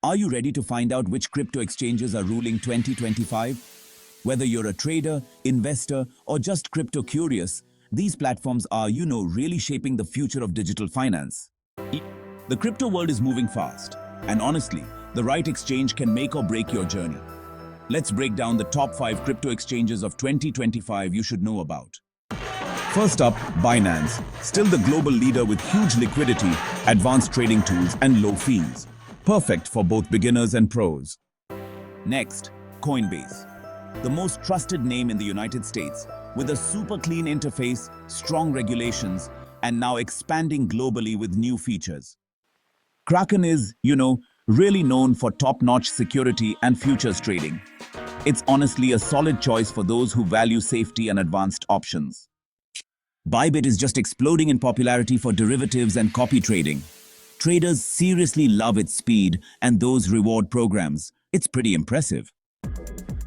Are you ready to find out which crypto exchanges are ruling 2025? Whether you're a trader, investor, or just crypto curious, these platforms are, really shaping the future of digital finance. The crypto world is moving fast, and honestly, the right exchange can make or break your journey. Let's break down the top 5 crypto exchanges of 2025 you should know about. First up, Binance, still the global leader with huge liquidity, advanced trading tools, and low fees. Perfect for both beginners and pros. Next, Coinbase, the most trusted name in the United States, with a super clean interface, strong regulations, and now expanding globally with new features. Kraken is, really known for top-notch security and futures trading. It's honestly a solid choice for those who value safety and advanced options. Bybit is just exploding in popularity for derivatives and copy trading. Traders seriously love its speed and those reward programs. It's pretty impressive.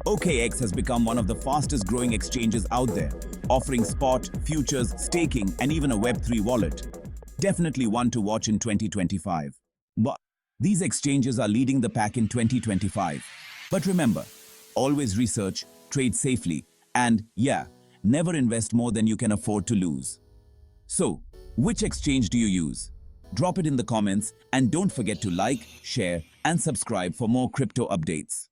OKX has become one of the fastest growing exchanges out there, offering spot, futures, staking, and even a Web3 wallet. Definitely one to watch in 2025. But these exchanges are leading the pack in 2025. But remember, always research, trade safely, and never invest more than you can afford to lose. So, which exchange do you use? Drop it in the comments and don't forget to like, share, and subscribe for more crypto updates.